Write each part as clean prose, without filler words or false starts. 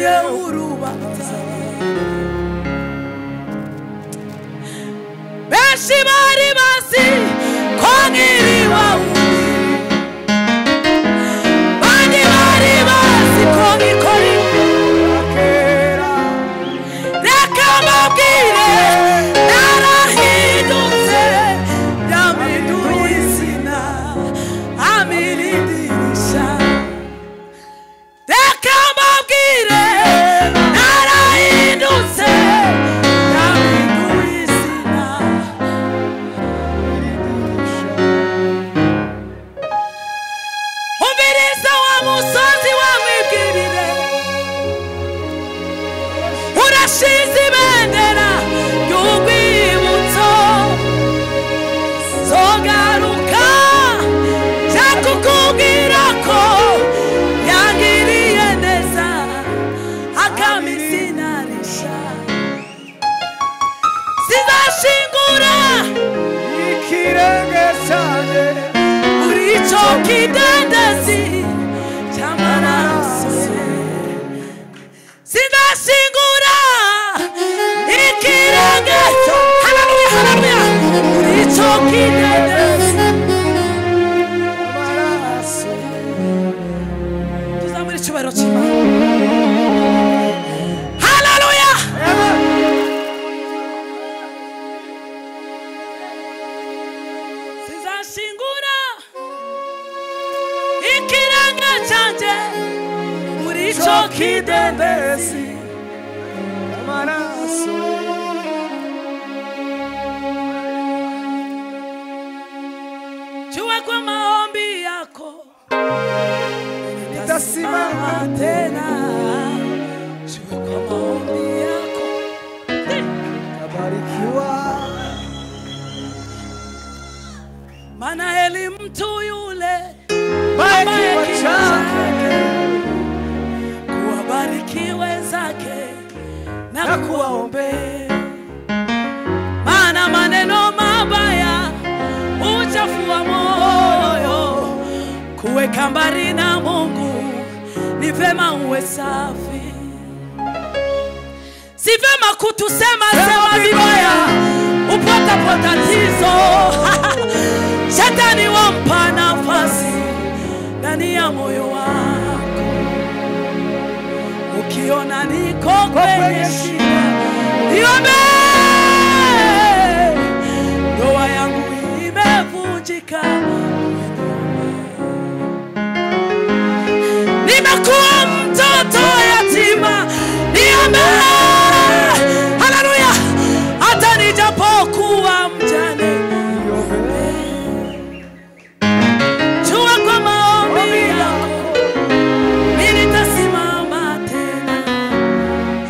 waciye urubanza benshi bari bazi ko nkiriwa bandi bari bazi ko nkikora kera reka mbabwire narahindutse yampinduye izina amiridirisha reka mbabwire narahindutse yampinduye izina umviriza wa musozi wamwibwirire urashize ibendera ry'urwibutso zogaruka zakukubwira ko yangiriye neza akamizinarisha sizashingura ikirenge cyanjye muri icyo kidendezi cy'amaraso sizashingura ikirenge haleluya haleluya muri icyo kidendezi amaraso tuzamura icyubahiro cy'Imana haleluya sizashingura ikirenge cyanjye muri icyo kidendezi amaraso jua kwa maombi yako nitasimama tena jua kwa maombi yako tabarikiwa maana heri mtu yule ambaye chake kuwabariki wenzake na kuwaombea maana maneno mabaya uchafua moyo kuweka mbali na Mungu ni vema uwe safi si vema kutusema sema vibaya upata potatizo Shetani wampa nafasi ndani ya moyo wako ukiona niko kwenye shida niombe ndoa yangu imevunjika nimekuwa mtoto yatima niombe haleluya hata nijapokuwa mjane jua kwa maombi yako nitasimama tena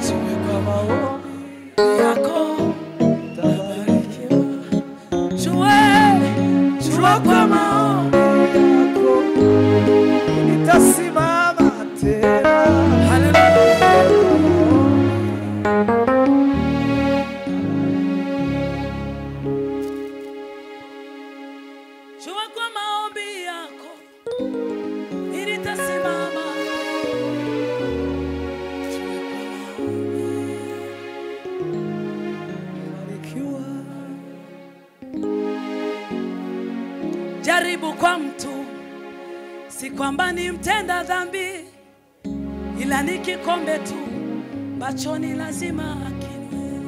jua kwa maombi yako tabarikiwa jua kwa maombi yako nitasimama tena haleluya jua kwa maombi yako nitasimama jua kwa maombi barikiwa jaribu kwa mtu si kwamba ni mtenda dhambi ila ni kikombe tu bachoni lazima akinywe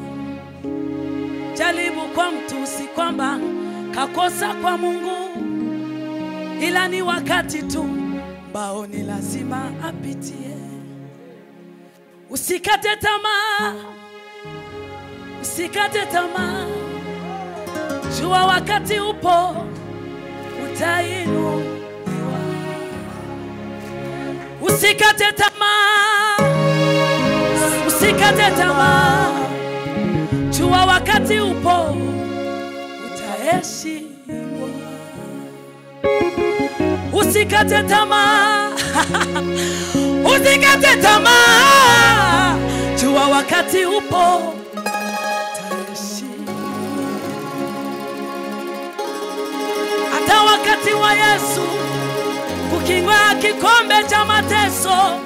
jaribu kwa mtu si kwamba kakosa kwa Mungu ila ni wakati tu ambao ni lazima apitie usikate tamaa usikate tamaa jua wakati upo utainuliwa usikate tamaa usikate tamaa jua wakati upo utaheshimiwa usikate tamaa usikate tamaa jua wakati upo utaheshimiwa hata wakati wa Yesu kukinywa kikombe cha mateso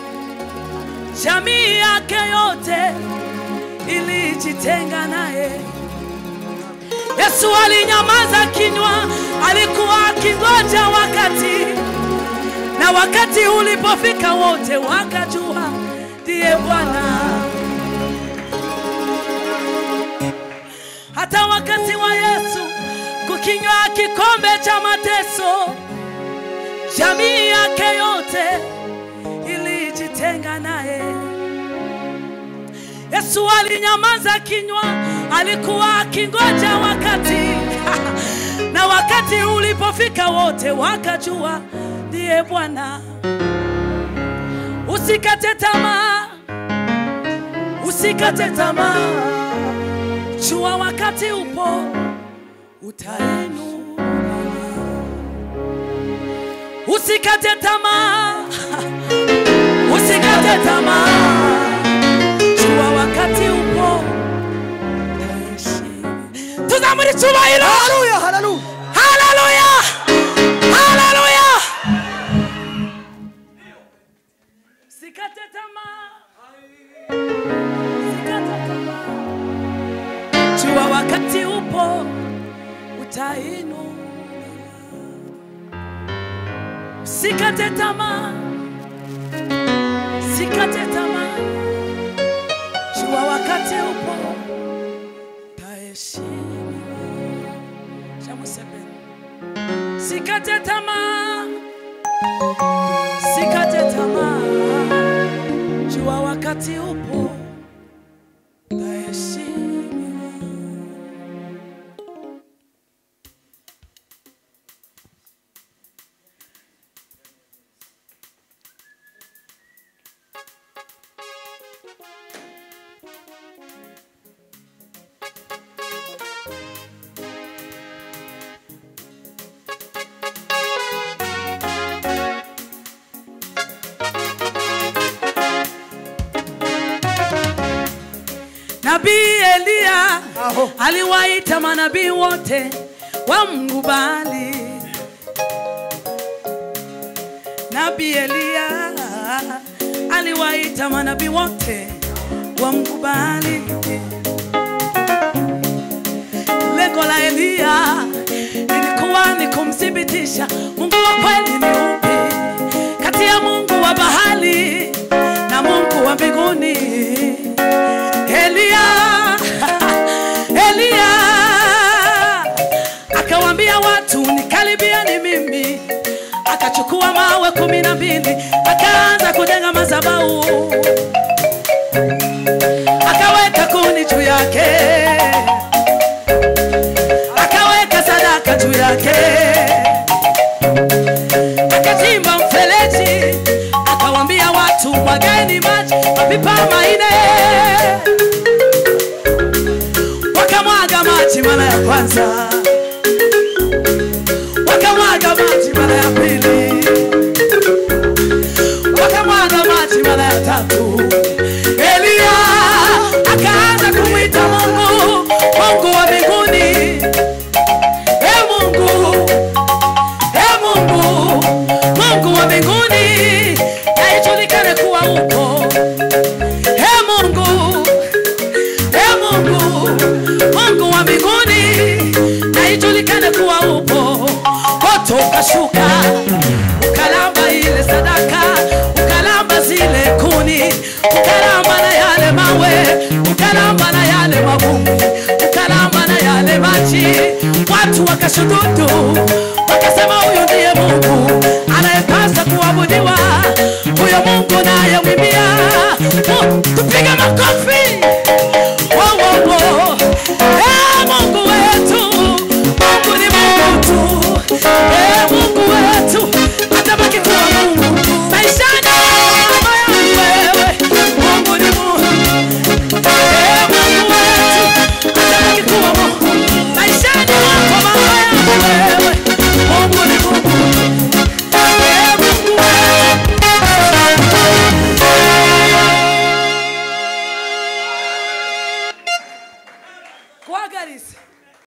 jamii yake yote ilijitenga naye. Yesu alinyamaza kinywa, alikuwa akingoja wakati, na wakati ulipofika wote wakajua ndiye Bwana. Hata wakati wa Yesu kukinywa kikombe cha mateso, jamii yake yote ilijitenga naye. Yesu alinyamaza kinywa, alikuwa akingoja wakati na wakati ulipofika wote wakajua ndiye Bwana. Usikate tamaa, usikate tamaa, jua wakati upo utainuliwa. Usikate tamaa, usikate tamaa, jua wakati upo utainuliwa. Tuzamuri chubahiro. Haleluya, haleluya. Haleluya. Haleluya. Usikate tamaa. Usikate tamaa, jua wakati upo utainuliwa. Usikate tamaa, usikate tamaa, jua wakati upo utaheshimiwa. Shamusebeni. Usikate tamaa, usikate tamaa, jua wakati upo utaheshimiwa. Nabii Elia aliwaita manabii wote wamkubali. Nabii Elia aliwaita manabii wote wamkubali. Lengo la Elia ilikuwa ni kumthibitisha Mungu wa kweli ni upi kati ya Mungu wa bahari na Mungu wa mbinguni. Elia akawaambia watu nikaribia ni mimi. Akachukua mawe 12 akaanza kujenga madhabahu, akaweka kuni juu yake, akaweka sadaka juu yake, akachimba mfereji, akawaambia watu mwageni maji mapipa 4. Wakamwaga maji mara ya kwanza, wakamwaga maji mara ya pili, wakamwaga maji mara ya 3. Elia akaanza kumwita Mungu, Mungu wa mbinguni. Mungu, Mungu, Mungu wa mbinguni, na ijulikane kuwa upo. Mungu, Mungu, Mungu wa mbinguni, na ijulikane kuwa upo. Moto ukashuka, ukalamba ile sadaka, ukalamba zile kuni, ukalamba na yale mawe, ukalamba na yale mavumbi, ukalamba na yale maji. Watu wakashuhudu, wakasema huyu ndiye Mungu anayepaswa kuabudiwa. Huyo Mungu naye mwimbia, tupiga makofi.